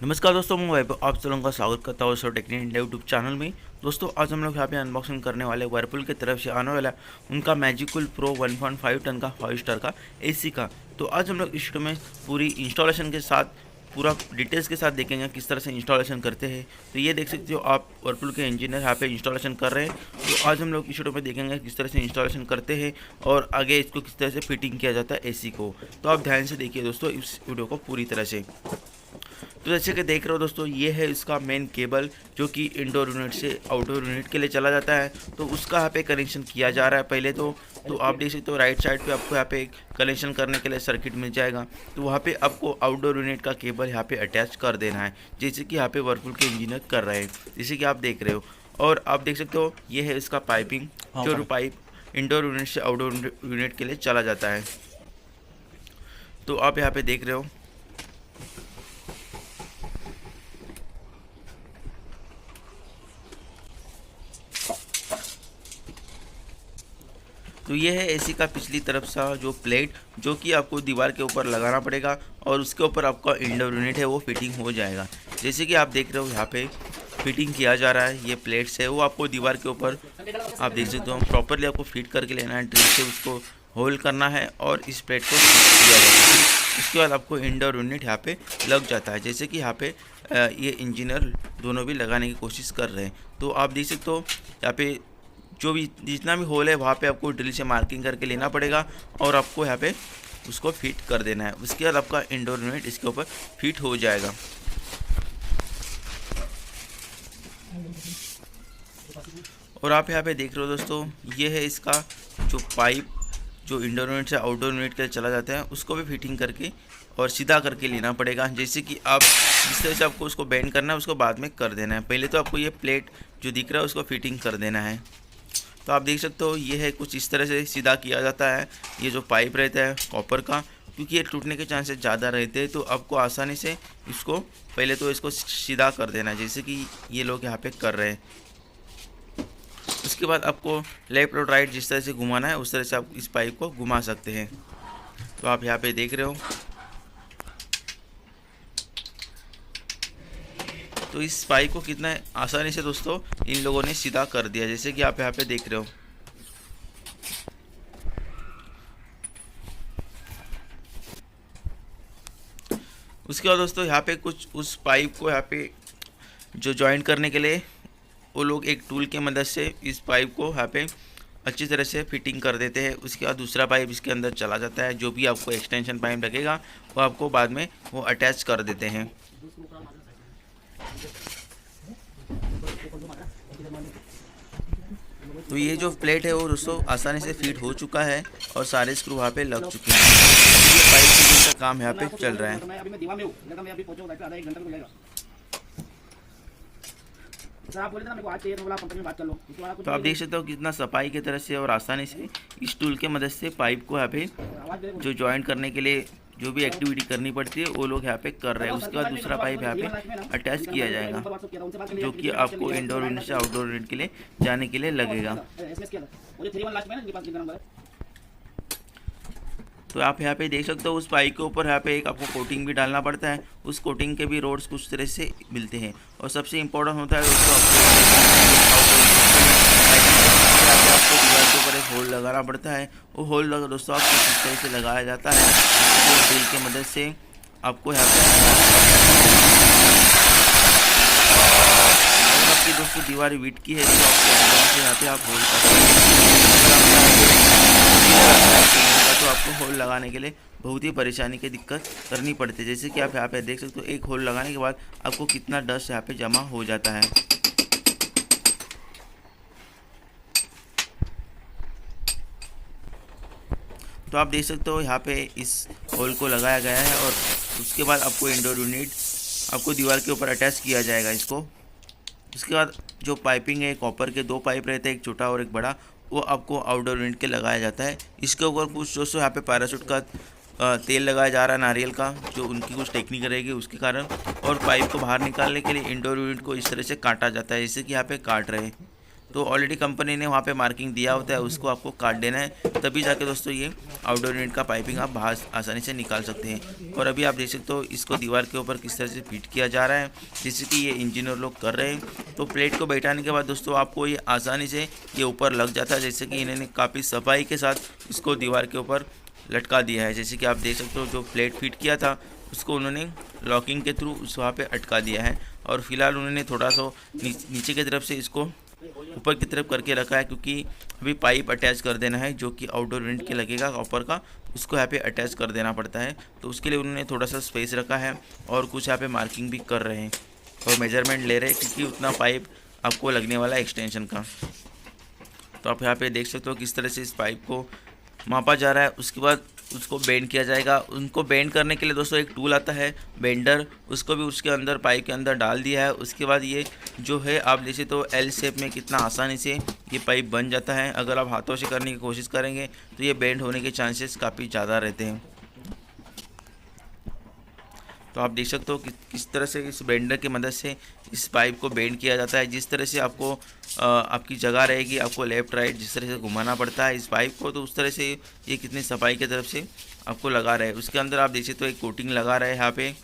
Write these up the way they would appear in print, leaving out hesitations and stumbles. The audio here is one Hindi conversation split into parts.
नमस्कार दोस्तों, मैं वैभव आप सभी लोगों का स्वागत करता हूँ sir technique India YouTube channel में। दोस्तों आज हम लोग यहाँ पे अनबॉक्सिंग करने वाले वर्लपूल की तरफ से आने वाला उनका मैजिकूल प्रो 1.5 टन का 5 स्टार का एसी का। तो आज हम लोग इस वीडियो में पूरी इंस्टॉलेशन के साथ पूरा डिटेल्स के साथ देखेंगे किस तरह से इंस्टॉलेशन करते हैं। तो ये देख सकते हो आप वर्लपूल के इंजीनियर यहाँ पे इंस्टॉलेशन कर रहे हैं। तो आज हम लोग इस वीडियो में देखेंगे किस तरह से इंस्टॉलेशन करते हैं और आगे इसको किस तरह से फिटिंग किया जाता है एसी को। तो आप ध्यान से देखिए दोस्तों इस वीडियो को पूरी तरह से। तो जैसे कि देख रहे हो दोस्तों, ये है इसका मेन केबल जो कि इंडोर यूनिट से आउटडोर यूनिट के लिए चला जाता है। तो उसका यहाँ पे कनेक्शन किया जा रहा है पहले तो आप देख सकते हो राइट साइड पे आपको यहाँ पे कनेक्शन करने के लिए सर्किट मिल जाएगा। तो वहाँ पे आपको आउटडोर यूनिट का केबल यहाँ पे अटैच कर देना है, जैसे कि यहाँ पे वर्लपूल के इंजीनियर कर रहे हैं, जैसे कि आप देख रहे हो। और आप देख सकते हो ये है इसका पाइपिंग, जो पाइप इंडोर यूनिट से आउटडोर यूनिट के लिए चला जाता है। तो आप यहाँ पे देख रहे हो। तो ये है एसी का पिछली तरफ सा जो प्लेट, जो कि आपको दीवार के ऊपर लगाना पड़ेगा और उसके ऊपर आपका इंडोर यूनिट है वो फिटिंग हो जाएगा। जैसे कि आप देख रहे हो यहाँ पे फिटिंग किया जा रहा है। ये प्लेट्स है वो आपको दीवार के ऊपर आप देख सकते हो प्रॉपरली आपको फिट करके लेना है, ड्रिल से उसको होल्ड करना है और इस प्लेट को फिट किया जाता है। उसके बाद आपको इंडोर यूनिट यहाँ पे लग जाता है, जैसे कि यहाँ पे ये इंजीनियर दोनों भी लगाने की कोशिश कर रहे हैं। तो आप देख सकते हो यहाँ पे जो भी जितना भी होल है वहाँ पे आपको ड्रिल से मार्किंग करके लेना पड़ेगा और आपको यहाँ पे उसको फिट कर देना है। उसके बाद आपका इंडोर यूनिट इसके ऊपर फिट हो जाएगा। और आप यहाँ पे देख रहे हो दोस्तों, ये है इसका जो पाइप जो इंडोर यूनिट से आउटडोर यूनिट के लिए चला जाता है, उसको भी फिटिंग करके और सीधा करके लेना पड़ेगा। जैसे कि आप जिस तरह से आपको उसको बेंड करना है उसको बाद में कर देना है। पहले तो आपको ये प्लेट जो दिख रहा है उसको फिटिंग कर देना है। तो आप देख सकते हो ये है कुछ इस तरह से सीधा किया जाता है। ये जो पाइप रहता है कॉपर का, क्योंकि ये टूटने के चांसेस ज़्यादा रहते हैं, तो आपको आसानी से इसको पहले तो इसको सीधा कर देना है, जैसे कि ये लोग यहाँ पे कर रहे हैं। उसके बाद आपको लेफ्ट और राइट जिस तरह से घुमाना है उस तरह से आप इस पाइप को घुमा सकते हैं। तो आप यहाँ पे देख रहे हो। तो इस पाइप को कितना आसानी से दोस्तों इन लोगों ने सीधा कर दिया, जैसे कि आप यहाँ पे देख रहे हो। उसके बाद दोस्तों यहाँ पे कुछ उस पाइप को यहाँ पे जो जॉइंट करने के लिए वो लोग एक टूल के मदद से इस पाइप को यहाँ पे अच्छी तरह से फिटिंग कर देते हैं। उसके बाद दूसरा पाइप इसके अंदर चला जाता है, जो भी आपको एक्सटेंशन पाइप लगेगा वो आपको बाद में वो अटैच कर देते हैं। तो ये जो प्लेट है वो दोस्तों आसानी से फिट हो चुका है और सारे स्क्रू वहाँ पे लग चुके हैं। ये पाइप फिटिंग का काम यहाँ पे चल रहा है। तो आप देख सकते हो कितना सफाई की तरह से और आसानी से इस टूल के मदद से पाइप को यहाँ पे जो जॉइंट करने के लिए जो भी एक्टिविटी करनी पड़ती है वो लोग यहाँ पे कर रहे हैं। उसके बाद दूसरा पाइप यहाँ पे अटैच किया जाएगा, जो कि आपको इंडोर यूनिट से आउटडोर यूनिट के लिए जाने के लिए लगेगा। तो आप यहाँ पे देख सकते हो उस पाइप के ऊपर यहाँ पे एक आपको कोटिंग भी डालना पड़ता है। उस कोटिंग के भी रोड्स कुछ तरह से मिलते हैं और सबसे इम्पोर्टेंट होता है उसको आपको दीवार के ऊपर एक होल लगाना पड़ता है। वो होल दोस्तों आपको किस तरह से लगाया जाता है, ड्रिल के मदद से आपको यहाँ पे आपकी दोस्तों दीवार वीट की है तो आपको यहाँ पे आप होल कर तो आपको होल लगाने के लिए बहुत ही परेशानी की दिक्कत करनी पड़ती है। जैसे कि आप यहाँ पे देख सकते हो एक होल लगाने के बाद आपको कितना डस्ट यहाँ पे जमा हो जाता है। तो आप देख सकते हो यहाँ पे इस होल को लगाया गया है और उसके बाद आपको इंडोर यूनिट आपको दीवार के ऊपर अटैच किया जाएगा इसको। उसके बाद जो पाइपिंग है कॉपर के दो पाइप रहते हैं, एक छोटा और एक बड़ा, वो आपको आउटडोर यूनिट के लगाया जाता है। इसके ऊपर कुछ दोस्तों यहाँ पे पैराशूट का तेल लगाया जा रहा है नारियल का, जो उनकी कुछ टेक्निक रहेगी उसके कारण। और पाइप को बाहर निकालने के लिए इंडोर यूनिट को इस तरह से काटा जाता है, जैसे कि यहाँ पे काट रहे हैं। तो ऑलरेडी कंपनी ने वहाँ पे मार्किंग दिया होता है, उसको आपको काट देना है, तभी जाके दोस्तों ये आउटडोर यूनिट का पाइपिंग आप बाहर आसानी से निकाल सकते हैं। और अभी आप देख सकते हो इसको दीवार के ऊपर किस तरह से फिट किया जा रहा है, जैसे कि ये इंजीनियर लोग कर रहे हैं। तो प्लेट को बैठाने के बाद दोस्तों आपको ये आसानी से ये ऊपर लग जाता है, जैसे कि इन्होंने काफ़ी सफाई के साथ इसको दीवार के ऊपर लटका दिया है। जैसे कि आप देख सकते हो जो प्लेट फिट किया था उसको उन्होंने लॉकिंग के थ्रू उस वहाँ पे अटका दिया है, और फिलहाल उन्होंने थोड़ा सा नीचे की तरफ से इसको ऊपर की तरफ करके रखा है, क्योंकि अभी पाइप अटैच कर देना है जो कि आउटडोर यूनिट के लगेगा कॉपर का, उसको यहाँ पे अटैच कर देना पड़ता है। तो उसके लिए उन्होंने थोड़ा सा स्पेस रखा है और कुछ यहाँ पे मार्किंग भी कर रहे हैं और मेजरमेंट ले रहे हैं, क्योंकि उतना पाइप आपको लगने वाला है एक्सटेंशन का। तो आप यहाँ पे देख सकते हो किस तरह से इस पाइप को मापा जा रहा है। उसके बाद उसको बेंड किया जाएगा। उनको बेंड करने के लिए दोस्तों एक टूल आता है बेंडर, उसको भी उसके अंदर पाइप के अंदर डाल दिया है। उसके बाद ये जो है आप देखें तो एल शेप में कितना आसानी से ये पाइप बन जाता है। अगर आप हाथों से करने की कोशिश करेंगे तो ये बेंड होने के चांसेस काफ़ी ज़्यादा रहते हैं। तो आप देख सकते हो कि किस तरह से इस बेंडर की मदद से इस पाइप को बेंड किया जाता है। जिस तरह से आपको आपकी जगह रहेगी, आपको लेफ़्ट राइट जिस तरह से घुमाना पड़ता है इस पाइप को, तो उस तरह से ये कितनी सफाई की तरफ से आपको लगा रहा है। उसके अंदर आप देखिए तो एक कोटिंग लगा रहा है यहाँ पे।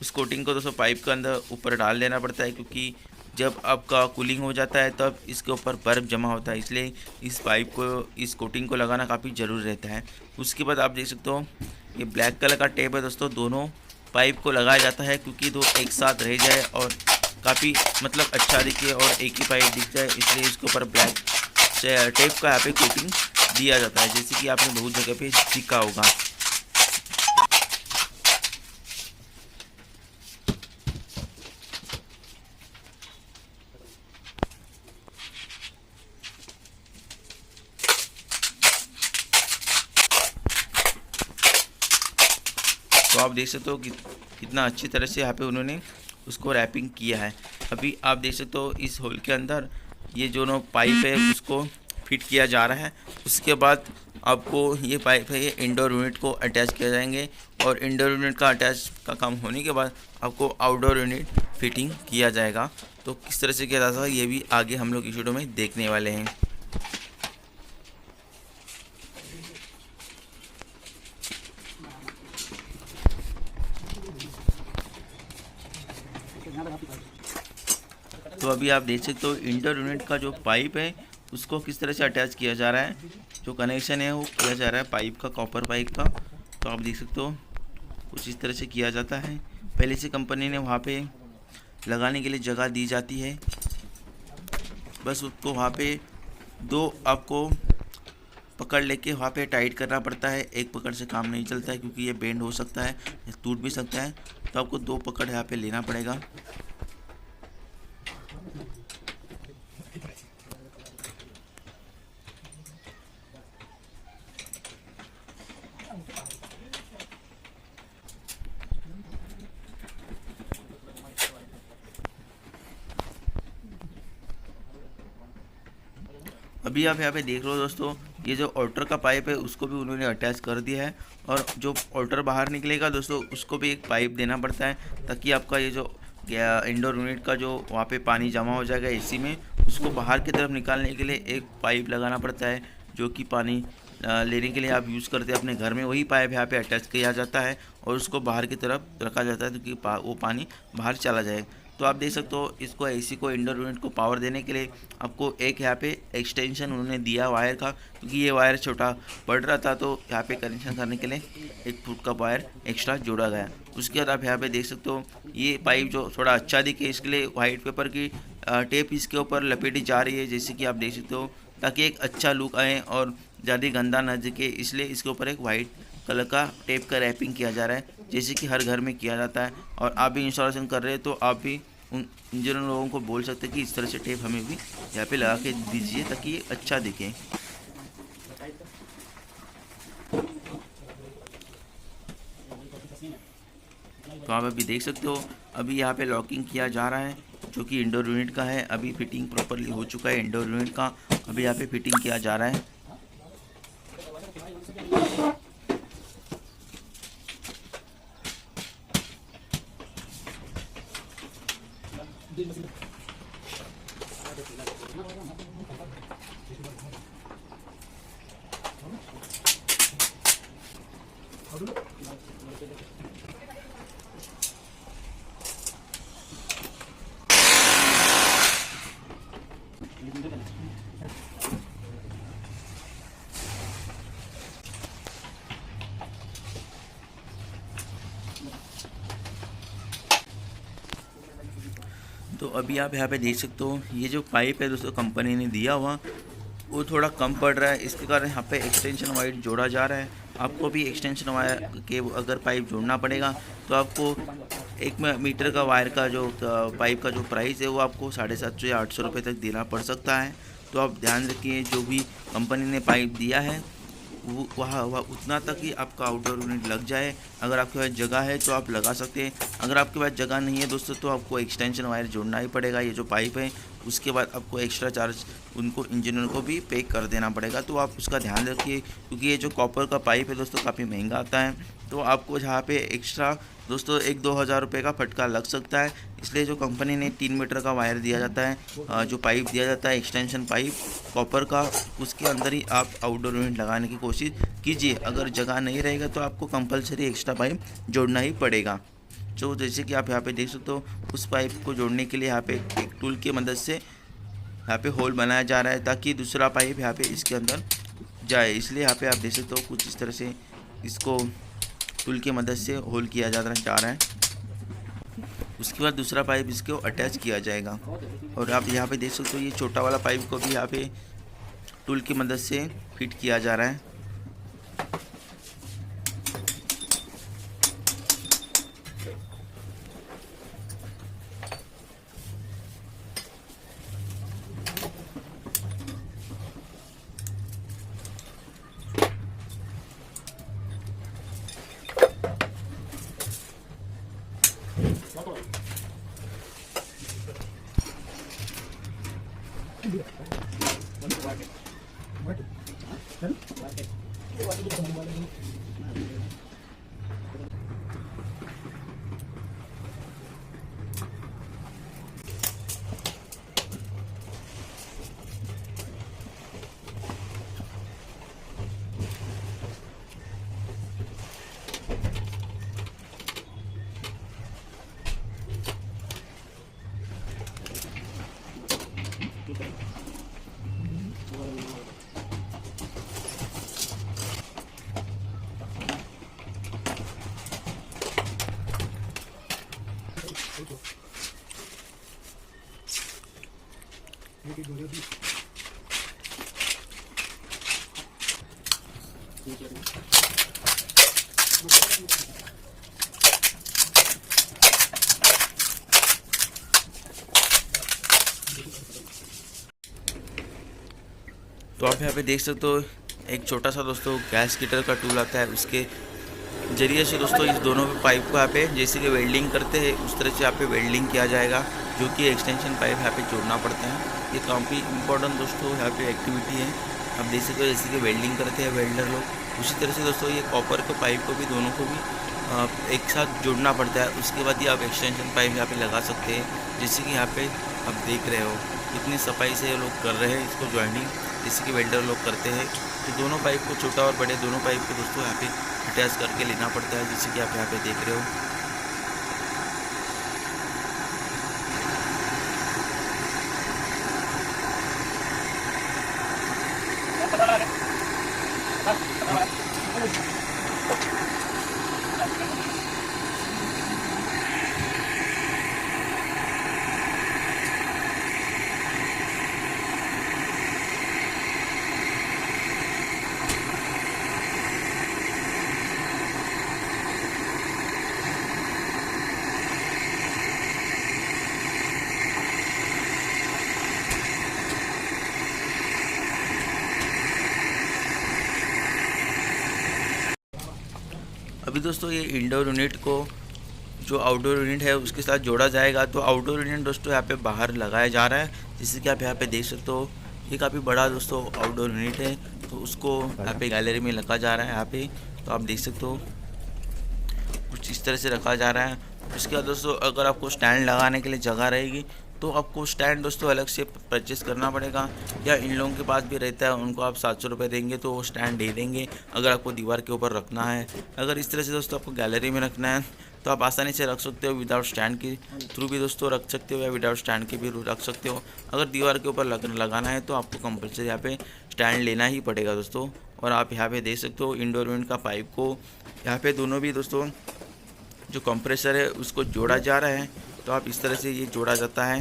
उस कोटिंग को दोस्तों पाइप के अंदर ऊपर डाल देना पड़ता है, क्योंकि जब आपका कूलिंग हो जाता है तब इसके ऊपर बर्फ़ जमा होता है, इसलिए इस पाइप को, इस कोटिंग को लगाना काफ़ी ज़रूरी रहता है। उसके बाद आप देख सकते हो ये ब्लैक कलर का टेप है दोस्तों, दोनों पाइप को लगाया जाता है क्योंकि दो एक साथ रह जाए और काफ़ी मतलब अच्छा दिखे और एक ही पाइप दिख जाए, इसलिए इसके ऊपर ब्लैक टेप का यहाँ पे कोटिंग दिया जाता है, जैसे कि आपने बहुत जगह पे सीखा होगा। तो आप देख सकते हो कि कितना अच्छी तरह से यहाँ पे उन्होंने उसको रैपिंग किया है। अभी आप देख सकते हो इस होल के अंदर ये जो पाइप है उसको फिट किया जा रहा है। उसके बाद आपको ये पाइप है ये इंडोर यूनिट को अटैच किया जाएंगे, और इंडोर यूनिट का अटैच का काम होने के बाद आपको आउटडोर यूनिट फिटिंग किया जाएगा। तो किस तरह से किया जाता है ये भी आगे हम लोग इस वीडियो में देखने वाले हैं। तो अभी आप देख सकते हो इंडोर यूनिट का जो पाइप है उसको किस तरह से अटैच किया जा रहा है, जो कनेक्शन है वो किया जा रहा है पाइप का, कॉपर पाइप का। तो आप देख सकते हो कुछ इस तरह से किया जाता है। पहले से कंपनी ने वहाँ पे लगाने के लिए जगह दी जाती है, बस उसको वहाँ पे दो आपको पकड़ लेके वहाँ पे टाइट करना पड़ता है। एक पकड़ से काम नहीं चलता है क्योंकि ये बेंड हो सकता है, टूट भी सकता है, तो आपको दो पकड़ यहाँ पे लेना पड़ेगा। अभी आप यहाँ पे देख लो दोस्तों, ये जो ऑल्टर का पाइप है उसको भी उन्होंने अटैच कर दिया है, और जो ऑल्टर बाहर निकलेगा दोस्तों उसको भी एक पाइप देना पड़ता है, ताकि आपका ये जो इंडोर यूनिट का जो वहाँ पे पानी जमा हो जाएगा एसी में, उसको बाहर की तरफ निकालने के लिए एक पाइप लगाना पड़ता है, जो कि पानी लेने के लिए आप यूज़ करते हैं अपने घर में। वही पाइप यहाँ पे अटैच किया जाता है और उसको बाहर की तरफ रखा जाता है, क्योंकि वो पानी बाहर चला जाए। तो आप देख सकते हो इसको एसी को, इंडोर यूनिट को पावर देने के लिए आपको एक यहाँ पे एक्सटेंशन उन्होंने दिया वायर का, क्योंकि ये वायर छोटा पड़ रहा था, तो यहाँ पे कनेक्शन करने के लिए 1 फुट का वायर एक्स्ट्रा जोड़ा गया। उसके बाद आप यहाँ पे देख सकते हो ये पाइप जो थोड़ा अच्छा दिखे इसके लिए वाइट पेपर की टेप इसके ऊपर लपेटी जा रही है, जैसे कि आप देख सकते हो, ताकि एक अच्छा लुक आए और ज़्यादा गंदा न दिखे, इसलिए इसके ऊपर एक वाइट कलर का टेप का रैपिंग किया जा रहा है, जैसे कि हर घर में किया जाता है। और आप भी इंस्टॉलेशन कर रहे हैं तो आप भी उन इंजीनियर लोगों को बोल सकते हैं कि इस तरह से टेप हमें भी यहाँ पे लगा के दीजिए ताकि ये अच्छा दिखे। तो आप अभी देख सकते हो अभी यहाँ पे लॉकिंग किया जा रहा है, जो कि इंडोर यूनिट का है। अभी फिटिंग प्रॉपरली हो चुका है इंडोर यूनिट का, अभी यहाँ पे फिटिंग किया जा रहा है। तो अभी आप यहाँ पे देख सकते हो, ये जो पाइप है दोस्तों कंपनी ने दिया हुआ वो थोड़ा कम पड़ रहा है, इसके कारण यहाँ पे एक्सटेंशन वायर जोड़ा जा रहा है। आपको भी एक्सटेंशन वायर के अगर पाइप जोड़ना पड़ेगा तो आपको 1 मीटर का वायर का जो पाइप का जो प्राइस है वो आपको 750 या 800 रुपये तक देना पड़ सकता है। तो आप ध्यान रखिए, जो भी कंपनी ने पाइप दिया है वो वहाँ उतना तक ही आपका आउटडोर यूनिट लग जाए। अगर आपके पास जगह है तो आप लगा सकते हैं, अगर आपके पास जगह नहीं है दोस्तों तो आपको एक्सटेंशन वायर जोड़ना ही पड़ेगा। ये जो पाइप है उसके बाद आपको एक्स्ट्रा चार्ज उनको इंजीनियर को भी पे कर देना पड़ेगा, तो आप उसका ध्यान रखिए, क्योंकि ये जो कॉपर का पाइप है दोस्तों काफ़ी महंगा आता है। तो आपको जहाँ पे एक्स्ट्रा दोस्तों 1-2 हज़ार रुपये का फटका लग सकता है। इसलिए जो कंपनी ने 3 मीटर का वायर दिया जाता है, जो पाइप दिया जाता है एक्सटेंशन पाइप कॉपर का, उसके अंदर ही आप आउटडोर यूनिट लगाने की कोशिश कीजिए। अगर जगह नहीं रहेगा तो आपको कंपलसरी एक्स्ट्रा पाइप जोड़ना ही पड़ेगा। तो जैसे कि आप यहाँ पे देख सकते हो, उस पाइप को जोड़ने के लिए यहाँ पे एक टूल की मदद से यहाँ पे होल बनाया जा रहा है ताकि दूसरा पाइप यहाँ पे इसके अंदर जाए। इसलिए यहाँ पे आप देख सकते हो कुछ इस तरह से इसको टूल की मदद से होल किया जा रहा है। उसके बाद दूसरा पाइप इसको अटैच किया जाएगा। और आप यहाँ पे देख सकते हो ये छोटा वाला पाइप को भी यहाँ पे टूल की मदद से फिट किया जा रहा है। तो आप यहाँ पे देख सकते हो एक छोटा सा दोस्तों गैस हीटर का टूल आता है, उसके जरिए से दोस्तों इस दोनों पाइप को यहाँ पे जैसे कि वेल्डिंग करते हैं उस तरह से यहाँ पे वेल्डिंग किया जाएगा, जो कि एक्सटेंशन पाइप यहाँ पे जोड़ना पड़ता है। ये काफ़ी इंपॉर्टेंट दोस्तों यहाँ पे एक्टिविटी है। आप देख सकते हो जैसे कि वेल्डिंग करते हैं वेल्डर लोग, उसी तरह से दोस्तों ये कॉपर के पाइप को भी दोनों को भी एक साथ जोड़ना पड़ता है। उसके बाद ही आप एक्सटेंशन पाइप यहाँ पे लगा सकते हैं। जैसे कि यहाँ पे आप देख रहे हो कितनी सफाई से ये लोग कर रहे हैं इसको ज्वाइनिंग, जैसे कि वेल्डर लोग करते हैं। तो दोनों पाइप को, छोटा और बड़े दोनों पाइप को दोस्तों यहाँ पे अटैच करके लेना पड़ता है, जैसे कि आप यहाँ पे देख रहे हो। अभी दोस्तों ये इंडोर यूनिट को जो आउटडोर यूनिट है उसके साथ जोड़ा जाएगा। तो आउटडोर यूनिट दोस्तों यहाँ पे बाहर लगाया जा रहा है, जैसे कि आप यहाँ पे देख सकते हो। ये काफ़ी बड़ा दोस्तों आउटडोर यूनिट है, तो उसको यहाँ पे गैलरी में रखा जा रहा है। यहाँ पे तो आप देख सकते हो कुछ इस तरह से रखा जा रहा है। उसके बाद दोस्तों अगर आपको स्टैंड लगाने के लिए जगह रहेगी तो आपको स्टैंड दोस्तों अलग से परचेस करना पड़ेगा, या इन लोगों के पास भी रहता है, उनको आप 700 रुपये देंगे तो वो स्टैंड दे देंगे अगर आपको दीवार के ऊपर रखना है। अगर इस तरह से दोस्तों आपको गैलरी में रखना है तो आप आसानी से रख सकते हो, विदाउट स्टैंड के थ्रू भी दोस्तों रख सकते हो या विदाउट स्टैंड के भी रख सकते हो। अगर दीवार के ऊपर लगाना है तो आपको कंपल्सरी यहाँ पे स्टैंड लेना ही पड़ेगा दोस्तों। और आप यहाँ पे देख सकते हो इंडोर यूनिट का पाइप को यहाँ पे दोनों भी दोस्तों जो कंप्रेसर है उसको जोड़ा जा रहा है। तो आप इस तरह से ये जोड़ा जाता है।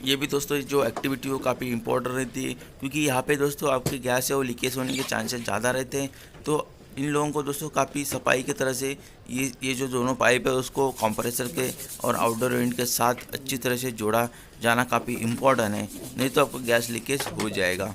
ये भी दोस्तों जो एक्टिविटी हो काफ़ी इंपॉर्टेंट रहती है, क्योंकि यहाँ पे दोस्तों आपकी गैस है वो लीकेज होने के चांसेस ज़्यादा रहते हैं। तो इन लोगों को दोस्तों काफ़ी सफाई की तरह से ये जो दोनों पाइप है उसको कंप्रेसर के और आउटडोर यूनिट के साथ अच्छी तरह से जोड़ा जाना काफ़ी इम्पोर्टेंट है, नहीं तो आपको गैस लीकेज हो जाएगा।